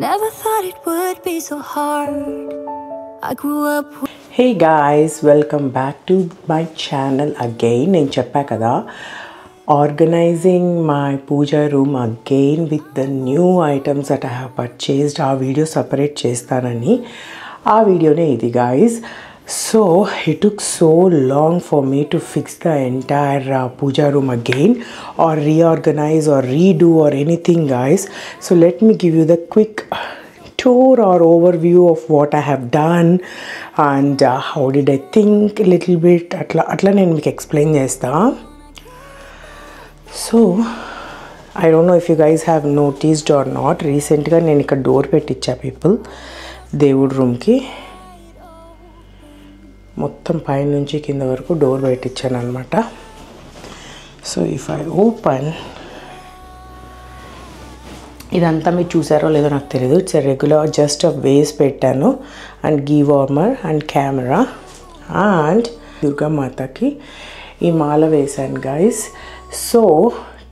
Never thought it would be so hard. I grew up with... Hey guys, welcome back to my channel again. నేను చెప్పా కదా, organizing my puja room again with the new items that I have purchased. ఆ video separate చేస్తానని ఆ వీడియోనే ఇది guys. So it took so long for me to fix the entire puja room again or reorganize or redo or anything guys. So let me give you the quick tour or overview of what I have done and how did I think a little bit atla nenu meeku explain chesta. So I don't know if you guys have noticed or not, recent ga nenu ikkada door petticha people దేవుడి room కి మొత్తం పై నుంచి కింద వరకు door పెట్టించాను అన్నమాట. So if I open, ఇదంతా మీరు చూసారో లేదో నాకు తెలియదు. ఇట్స్ రెగ్యులర్ జస్ట్ వేస్ పెట్టాను and ghee warmer and camera and దుర్గామాతకి ఈ మాల వేసాను గైస్. సో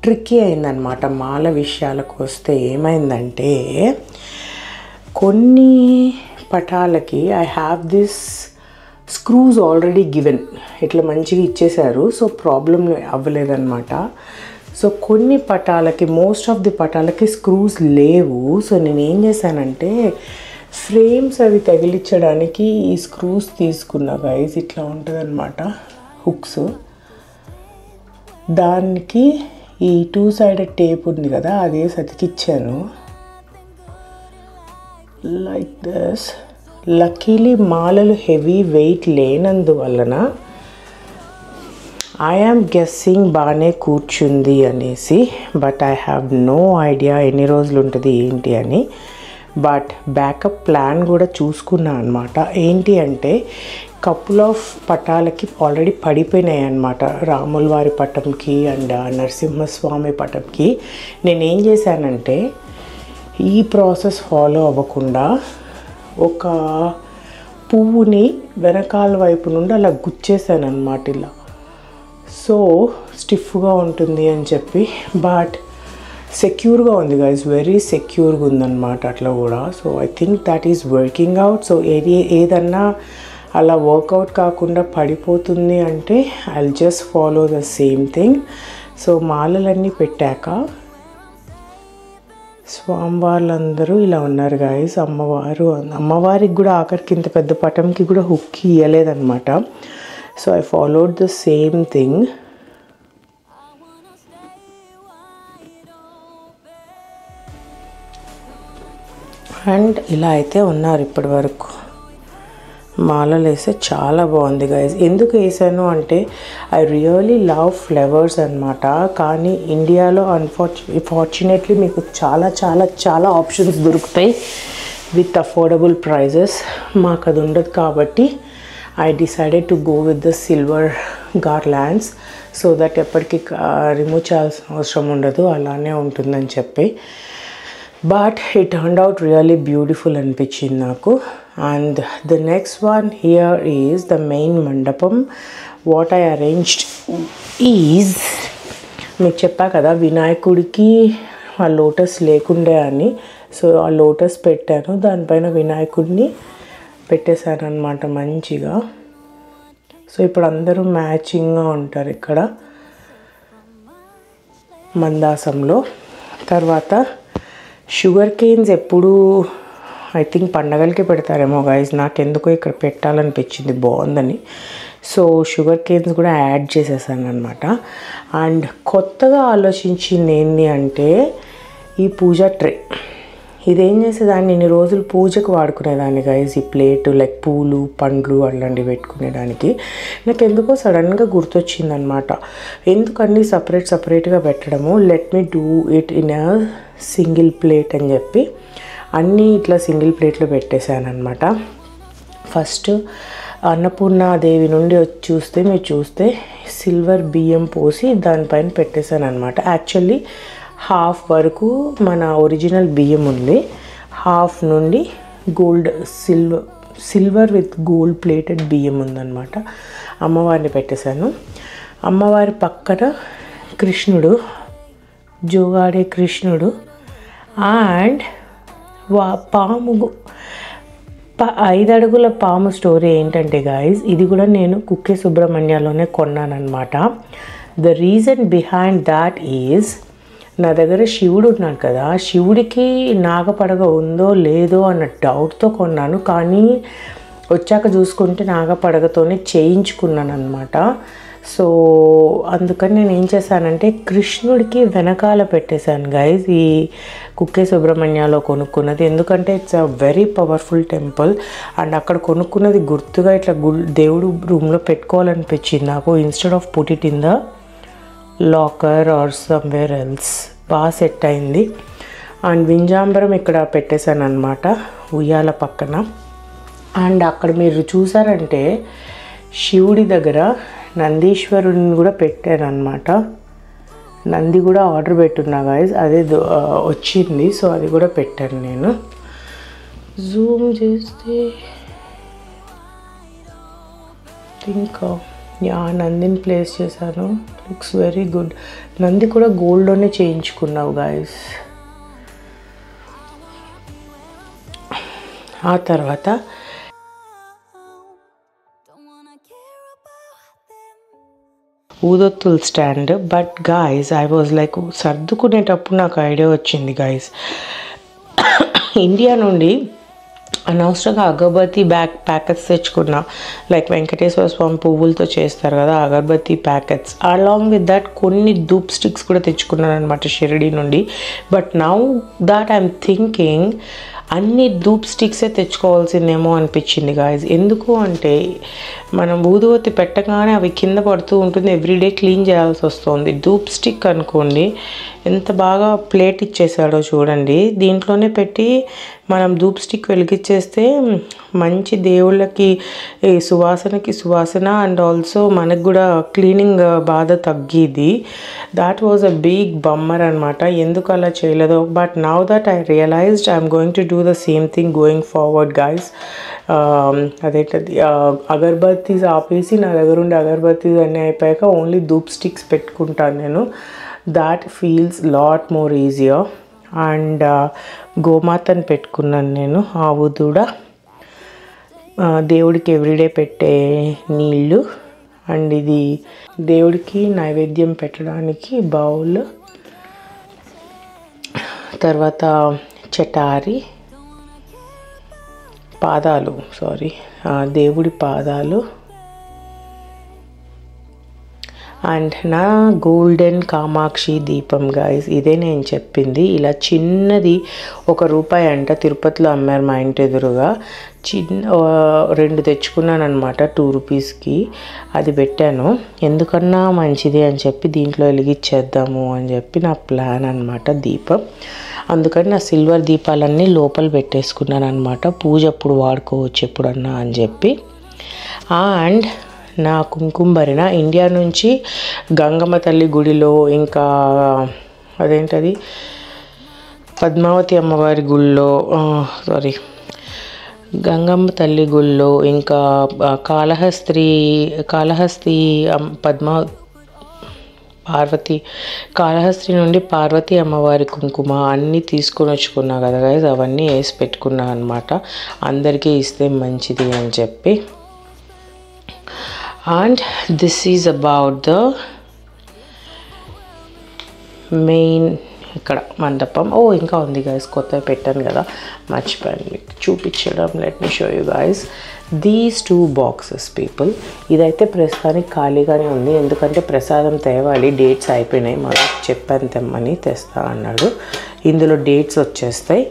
ట్రిక్కీ అయిందనమాట మాల విషయాలకు వస్తే. ఏమైందంటే కొన్ని పటాలకి I have this screws already given, ఇట్లా మంచిగా ఇచ్చేశారు. సో ప్రాబ్లం అవ్వలేదన్నమాట. సో కొన్ని పటాలకి, మోస్ట్ ఆఫ్ ది పటాలకి స్క్రూస్ లేవు. సో నేను ఏం చేశానంటే ఫ్రేమ్స్ అవి తగిలించడానికి ఈ స్క్రూస్ తీసుకున్నా గైస్. ఇట్లా ఉంటుంది అనమాట హుక్స్. దానికి ఈ 2 సైడెడ్ టేప్ ఉంది కదా, అదే సతికిచ్చాను లైక్ దిస్. లక్కీలీ మాలలు హెవీ వెయిట్ లేనందువలన ఐ యామ్ గెస్సింగ్ బాగానే కూర్చుంది అనేసి. But I have no idea ఎన్ని రోజులు ఉంటుంది ఏంటి అని. బట్ బ్యాకప్ ప్లాన్ కూడా చూసుకున్నా అనమాట. ఏంటి అంటే కపుల్ ఆఫ్ పటాలకి ఆల్రెడీ పడిపోయినాయి అనమాట. రాముల వారి పటంకి అండ్ నరసింహస్వామి పటంకి. నేనేం చేశానంటే ఈ ప్రాసెస్ ఫాలో అవ్వకుండా ఒక పువ్వుని వెనకాల వైపు నుండి అలా గుచ్చేసాను అనమాట ఇలా. సో స్టిఫ్గా ఉంటుంది అని చెప్పి. బట్ సెక్యూర్గా ఉంది గైస్, వెరీ సెక్యూర్గా ఉందన్నమాట అట్లా కూడా. So I think that is working out. So ఏదన్నా అలా వర్కౌట్ కాకుండా పడిపోతుంది అంటే I will just follow the same thing. So మాలలన్నీ పెట్టాక స్వామివార్లందరూ ఇలా ఉన్నారు గాయస్. అమ్మవారికి కూడా ఆఖరికి ఇంత పెద్ద పటంకి కూడా హుక్ ఇవ్వలేదన్నమాట. So I followed the same thing. And ఇలా అయితే ఉన్నారు ఇప్పటి వరకు. మాలలు వేస్తే చాలా బాగుంది గైస్. ఎందుకు వేసాను అంటే ఐ రియలీ లవ్ ఫ్లవర్స్ అనమాట. కానీ ఇండియాలో అన్ఫార్చునేట్లీ మీకు చాలా చాలా చాలా ఆప్షన్స్ దొరుకుతాయి విత్ అఫోర్డబుల్ ప్రైజెస్. మాకు అది ఉండదు కాబట్టి I decided to go with the silver garlands. So that ఎప్పటికీ రిమూవ్ చేయాల్సిన అవసరం ఉండదు, అలానే ఉంటుందని చెప్పి. But it turned out really beautiful అనిపించింది నాకు. And the next one here is the main మండపం. వాట్ ఐ అరేంజ్డ్ ఈజ్, మీకు చెప్పా కదా వినాయకుడికి ఆ లోటస్ లేకుండే అని. సో ఆ లోటస్ పెట్టాను, దానిపైన వినాయకుడిని పెట్టేశాను అనమాట మంచిగా. సో ఇప్పుడు అందరూ మ్యాచింగ్గా ఉంటారు ఇక్కడ మందాసంలో. తర్వాత షుగర్ కేన్స్ ఎప్పుడు ఐ థింక్ పండగలకి పెడతారేమో గైస్. నాకెందుకో ఇక్కడ పెట్టాలనిపించింది బాగుందని. సో షుగర్ కేన్స్ కూడా యాడ్ చేసేసాను అనమాట. అండ్ కొత్తగా ఆలోచించింది ఏంటి అంటే ఈ పూజా ట్రే. ఇదేం చేసేదాన్ని, ఇన్ని రోజులు పూజకు వాడుకునేదాన్ని గైస్. ఈ ప్లేట్ లైక్ పూలు పండ్లు అలాంటివి పెట్టుకునేదానికి. నాకు ఎందుకో సడన్గా గుర్తొచ్చింది అనమాట, ఎందుకన్నీ సపరేట్గా పెట్టడము, let me do it in a single plate అని చెప్పి అన్నీ ఇట్లా సింగిల్ ప్లేట్లో పెట్టేశాను అనమాట. ఫస్ట్ అన్నపూర్ణాదేవి నుండి వచ్చి మీరు చూస్తే సిల్వర్ బియ్యం పోసి దానిపైన పెట్టేశాను అనమాట. యాక్చువల్లీ హాఫ్ వరకు మన ఒరిజినల్ బియ్యం ఉంది, హాఫ్ నుండి సిల్వర్ విత్ గోల్డ్ ప్లేటెడ్ బియ్యం ఉందన్నమాట. అమ్మవారిని పెట్టేశాను. అమ్మవారి పక్కన కృష్ణుడు, జోగాడే కృష్ణుడు అండ్ పాము 5 అడుగుల పాము స్టోరీ ఏంటంటే గాయస్, ఇది కూడా నేను కుక్కే సుబ్రహ్మణ్యలోనే కొన్నానమాట. The reason behind that is, నా దగ్గర శివుడు ఉన్నాడు కదా, శివుడికి నాగపడగ ఉందో లేదో అన్న డౌట్తో కొన్నాను. కానీ వచ్చాక చూసుకుంటే నాగపడగతోనే చేయించుకున్నాను అనమాట. సో అందుకని నేను ఏం చేశానంటే కృష్ణుడికి వెనకాల పెట్టేశాను గైజ్ ఈ కుక్కే సుబ్రహ్మణ్యలో కొనుక్కున్నది. ఎందుకంటే it's a very powerful temple and అక్కడ కొనుక్కున్నది గుర్తుగా ఇట్లా దేవుడు రూమ్లో పెట్టుకోవాలనిపించింది నాకు, instead of put it in the locker or somewhere else. బాగా సెట్ అయింది. అండ్ వింజాంబరం ఇక్కడ పెట్టేశాను అనమాట ఉయ్యాల పక్కన. అండ్ అక్కడ మీరు చూసారంటే శివుడి దగ్గర నందీశ్వరుడిని కూడా పెట్టాను అనమాట. నంది కూడా ఆర్డర్ పెట్టున్నా గాయస్, అదే వచ్చింది. సో అది కూడా పెట్టాను నేను. జూమ్ చేస్తే ఇంకా నందిని ప్లేస్ చేశాను. Looks very good. నంది కూడా గోల్డ్లోనే చేయించుకున్నావు గాయస్. ఆ తర్వాత ఊదొత్తుల stand. But guys I was like సర్దుకునేటప్పుడు నాకు ఐడియా వచ్చింది గాయస్, ఇండియా నుండి అనవసరంగా అగరబత్తి ప్యాకెట్స్ తెచ్చుకున్నా. లైక్ వెంకటేశ్వర స్వామి పువ్వులతో చేస్తారు కదా అగరబత్తి ప్యాకెట్స్, అలాంగ్ విత్ దట్ కొన్ని ధూప్ స్టిక్స్ కూడా తెచ్చుకున్నాను అనమాట షిరిడి నుండి. But now that I'm thinking అన్ని ధూప్ స్టిక్సే తెచ్చుకోవాల్సిందేమో అనిపించింది గాయస్. ఎందుకు అంటే మనం ఊదువత్తి పెట్టగానే అవి కింద పడుతూ ఉంటుంది, ఎవ్రీడే క్లీన్ చేయాల్సి వస్తుంది. ధూప్ స్టిక్ అనుకోండి ఎంత బాగా ప్లేట్ ఇచ్చేసాడో చూడండి, దీంట్లోనే పెట్టి మనం ధూప్ స్టిక్ వెలిగించేస్తే మంచి దేవుళ్ళకి సువాసనకి సువాసన అండ్ ఆల్సో మనకు కూడా క్లీనింగ్ బాధ తగ్గిది. That was a big bummer అనమాట, ఎందుకు అలా చేయలేదో. But now that I realized I'm going to do the same thing going forward guys. అదేంటది అగర్బత్తీస్ ఆపేసి నా దగ్గర ఉండే అగర్బత్తీస్ అన్నీ అయిపోయాక ఓన్లీ ధూప్ స్టిక్స్ పెట్టుకుంటాను నేను. That feels lot more easier. And గోమాతను పెట్టుకున్నాను నేను, ఆవు దూడ, దేవుడికి ఎవ్రీడే పెట్టే నీళ్ళు. అండ్ ఇది దేవుడికి నైవేద్యం పెట్టడానికి బౌల్. తర్వాత చటారి, పాదాలు, దేవుడి పాదాలు. అండ్ నా గోల్డెన్ కామాక్షి దీపం గాయస్, ఇదే నేను చెప్పింది. ఇలా చిన్నది ₹1 అంట, తిరుపతిలో అమ్మారు మా ఇంటి ఎదురుగా. 2 తెచ్చుకున్నాను అనమాట ₹2కి. అది పెట్టాను, ఎందుకన్నా మంచిది అని చెప్పి దీంట్లో వెలిగించేద్దాము అని చెప్పి నా ప్లాన్ అనమాట దీపం. అందుకని నా సిల్వర్ దీపాలన్నీ లోపల పెట్టేసుకున్నాను అనమాట, పూజ అప్పుడు వాడుకోవచ్చు ఎప్పుడన్నా అని చెప్పి. అండ్ నా కుంకుమభరిణ ఇండియా నుంచి గంగమ్మ తల్లి గుడిలో, ఇంకా అదేంటది పద్మావతి అమ్మవారి గుళ్ళో, గంగమ్మ తల్లి గుళ్ళో, ఇంకా కాళహస్తి కాళహస్తి నుండి పార్వతీ అమ్మవారి కుంకుమ అన్నీ తీసుకొని వచ్చుకున్నా కదా గైస్, అవన్నీ వేసి పెట్టుకున్నా అనమాట, అందరికీ ఇస్తే మంచిది అని చెప్పి. And this is about the main ఇక్కడ మండపం. ఇంకా ఉంది గైస్, కొత్తగా పెట్టాను కదా, మర్చిపోయాను మీకు చూపించడం. Let me show you guys these 2 boxes people. ఇదైతే ప్రస్తుతానికి ఖాళీగానే ఉంది, ఎందుకంటే ప్రసాదం తేవాలి, డేట్స్ అయిపోయినాయి. మనం చెప్పాను తెమ్మని, తెస్తా అన్నాడు. ఇందులో డేట్స్ వచ్చేస్తాయి.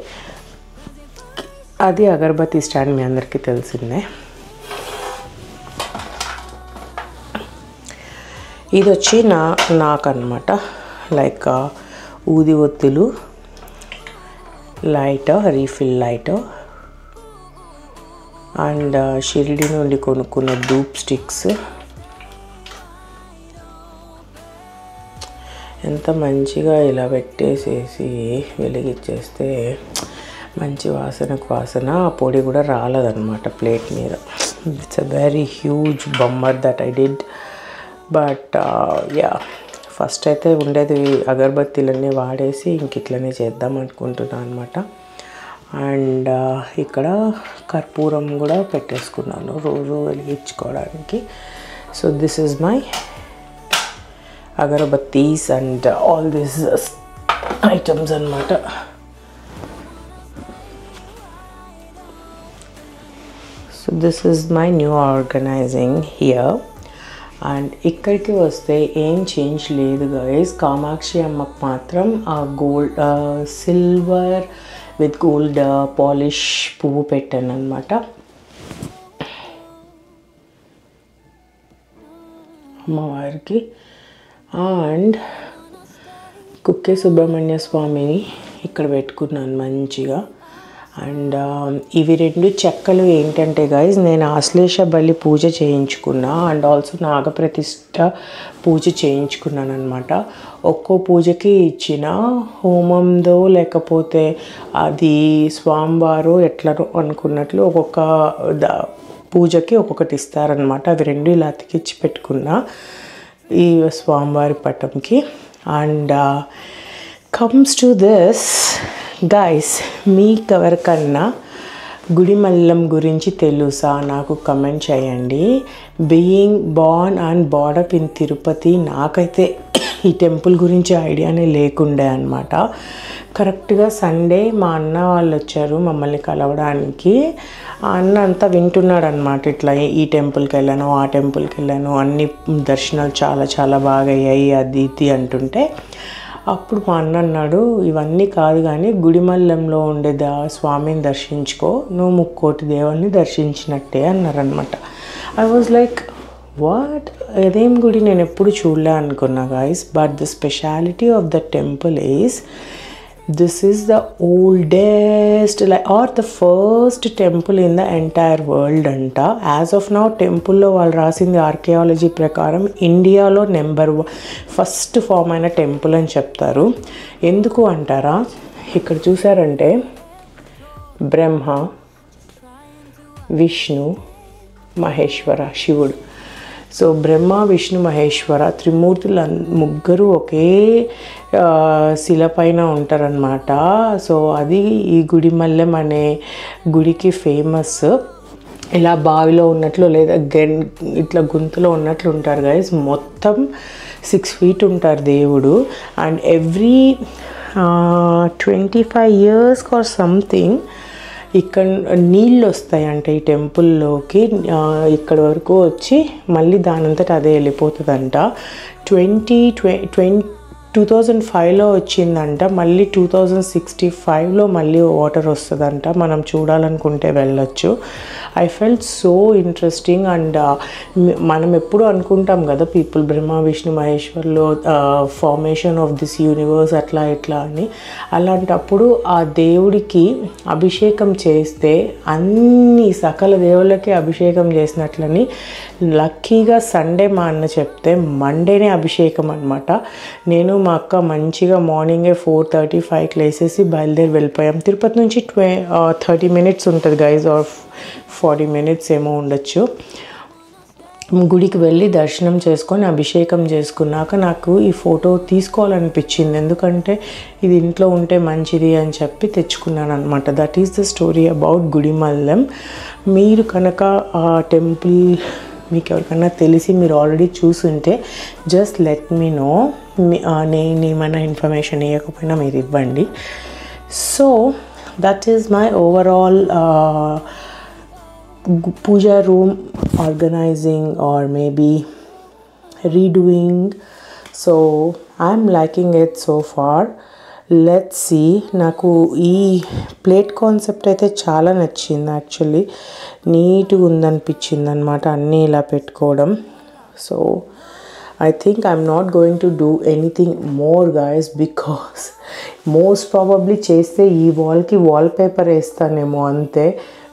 అది అగరబత్తి స్టాండ్ మీ అందరికీ తెలిసిందే. ఇది వచ్చి నాకన్నమాట, లైక్ ఊది ఒత్తులు, lighter, refill lighter, and Shirdi నుండి కొనుక్కున్న ధూప్ స్టిక్స్. ఎంత మంచిగా ఇలా పెట్టేసేసి వెలిగించేస్తే మంచి వాసన, ఆ పొడి కూడా రాలేదన్నమాట ప్లేట్ మీద. It's a very huge bummer that I did. But first అయితే ఉండేది అగరబత్తీలన్నీ వాడేసి ఇంక ఇట్లనే చేద్దాం అనుకుంటున్నాను అనమాట. అండ్ ఇక్కడ కర్పూరం కూడా పెట్టేసుకున్నాను రోజు వెలిగించుకోవడానికి. So this is my agarbattis and all this items అన్నమాట. So this is my new organizing here. And ఇక్కడికి వస్తే ఏం చేంజ్ లేదు గైస్. కామాక్షి అమ్మకు మాత్రం ఆ gold silver with gold polish పువ్వు పెట్టాను అనమాట. అమ్మవారికి. అండ్ కుక్కే సుబ్రహ్మణ్య స్వామిని ఇక్కడ పెట్టుకున్నాను మంచిగా. అండ్ ఇవి 2 చెక్కలు ఏంటంటే గైజ్, నేను ఆశ్లేష బలి పూజ చేయించుకున్నా అండ్ ఆల్సో నాగప్రతిష్ఠ పూజ చేయించుకున్నాను అనమాట. ఒక్కో పూజకి ఇచ్చిన హోమందో లేకపోతే అది స్వామివారు ఎట్లా అనుకున్నట్లు ఒక్కొక్క పూజకి ఒక్కొక్కటి ఇస్తారనమాట. అవి 2 ఇలా అతికిచ్చి పెట్టుకున్నా ఈ స్వామివారి పటంకి. And comes to this guys, మీకెవరికన్నా గుడిమల్లం గురించి తెలుసా నాకు కమెంట్ చేయండి. Being born and brought up in Tirupati, నాకైతే ఈ టెంపుల్ గురించి ఐడియానే లేకుండే అనమాట. కరెక్ట్గా సండే మా అన్న వాళ్ళు వచ్చారు మమ్మల్ని కలవడానికి. ఆ అన్న అంతా వింటున్నాడు అనమాట, ఇట్లా ఈ టెంపుల్కి వెళ్ళాను, ఆ టెంపుల్కి వెళ్ళాను, అన్ని దర్శనాలు చాలా చాలా బాగా అయ్యాయి అది ఇది అంటుంటే, అప్పుడు మా అన్న అన్నాడు, ఇవన్నీ కాదు కానీ గుడిమల్లంలో ఉండే స్వామిని దర్శించుకో, నువ్వు 3 కోటి దేవుల్ని దర్శించినట్టే అన్నారనమాట. ఐ వాజ్ లైక్ వాట్, అదేం గుడి నేను ఎప్పుడు చూడలే అనుకున్నా guys. But the speciality of the temple is this is the oldest or the first temple in the entire world anta. As of now temple lo వాళ్ళు రాసింది ఆర్కియాలజీ ప్రకారం ఇండియాలో నెంబర్ 1 ఫామ్ అయిన టెంపుల్ అని చెప్తారు. ఎందుకు అంటారా, ఇక్కడ చూసారంటే బ్రహ్మ, విష్ణు, మహేశ్వర, శివుడు. సో బ్రహ్మ, విష్ణు, మహేశ్వర త్రిమూర్తులు ముగ్గురు ఒకే శిల పైన ఉంటారనమాట. సో అది ఈ గుడిమల్లెం అనే గుడికి ఫేమస్. ఇలా బావిలో ఉన్నట్లు లేదా ఇట్లా గుంతలో ఉన్నట్లు ఉంటారు గైస్. మొత్తం 6 feet ఉంటారు దేవుడు. And every 25 years or something ఇక్కడ నీళ్ళు వస్తాయంట ఈ టెంపుల్లోకి. ఇక్కడ వరకు వచ్చి మళ్ళీ దానంతట అదే వెళ్ళిపోతుందంట. 2005లో వచ్చిందంట, మళ్ళీ 2065లో మళ్ళీ వాటర్ వస్తుందంట. మనం చూడాలనుకుంటే వెళ్ళొచ్చు. I felt so interesting. And మనం ఎప్పుడు అనుకుంటాం కదా పీపుల్ బ్రహ్మ విష్ణు మహేశ్వర్లో ఫార్మేషన్ ఆఫ్ దిస్ యూనివర్స్ అట్లా ఇట్లా అని. అలాంటప్పుడు ఆ దేవుడికి అభిషేకం చేస్తే అన్ని సకల దేవుళ్ళకి అభిషేకం చేసినట్లని లక్కీగా సండే మా అన్న చెప్తే మండేనే అభిషేకం అనమాట. నేను మా అక్క మంచిగా మార్నింగే 4:35కి లేసేసి బయలుదేరి వెళ్ళిపోయాం. తిరుపతి నుంచి 30 minutes ఉంటుంది గైజ్, ఆర్ 40 minutes ఏమో ఉండొచ్చు. గుడికి వెళ్ళి దర్శనం చేసుకొని అభిషేకం చేసుకున్నాక నాకు ఈ ఫోటో తీసుకోవాలనిపించింది, ఎందుకంటే ఇది ఇంట్లో ఉంటే మంచిది అని చెప్పి తెచ్చుకున్నాను అనమాట. That is the story about Gudimallam. మీరు కనుక ఆ టెంపుల్ మీకు ఎవరికన్నా తెలిసి మీరు ఆల్రెడీ చూసుంటే జస్ట్ లెట్ మీ నో. నేను ఏమైనా ఇన్ఫర్మేషన్ ఇవ్వకపోయినా మీరు ఇవ్వండి. So that is my overall puja room organizing or maybe redoing. So I'm liking it so far. Let's see. నాకు ఈ ప్లేట్ కాన్సెప్ట్ అయితే చాలా నచ్చింది యాక్చువల్లీ. నీట్గా ఉందనిపించింది అనమాట అన్నీ ఇలా పెట్టుకోవడం. So I think I'm not going to do anything more guys, because most probably చేస్తే ఈ వాల్కి వాల్పేపర్ వేస్తానేమో అంతే.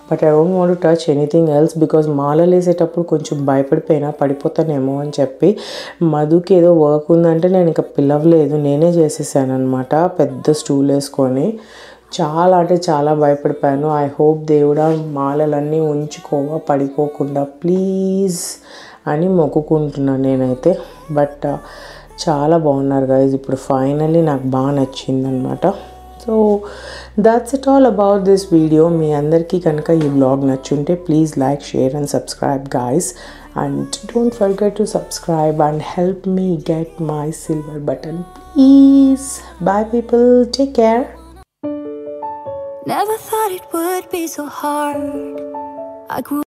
But I don't want to touch anything else, because మాలలు వేసేటప్పుడు కొంచెం భయపడిపోయినా పడిపోతానేమో అని చెప్పి. మధుకి ఏదో వర్క్ ఉందంటే నేను ఇంకా పిలవలేదు, నేనే చేసేసాను అనమాట పెద్ద స్టూల్ వేసుకొని. చాలా అంటే చాలా భయపడిపోయాను. ఐ హోప్ దేవుడా మాలలన్నీ ఉంచుకోవా పడిపోకుండా ప్లీజ్ అని మొక్కుకుంటున్నాను నేనైతే. బట్ చాలా బాగున్నారు గైజ్. ఇప్పుడు ఫైనల్లీ నాకు బాగా నచ్చిందనమాట. So so that's it all about this video. మీ అందరికీ కనుక ఈ వ్లాగ్ నచ్చుంటే please like, share and subscribe guys. And don't forget to subscribe and help me get my silver button, please. Bye people, take care. Never thought it would be so hard. I grew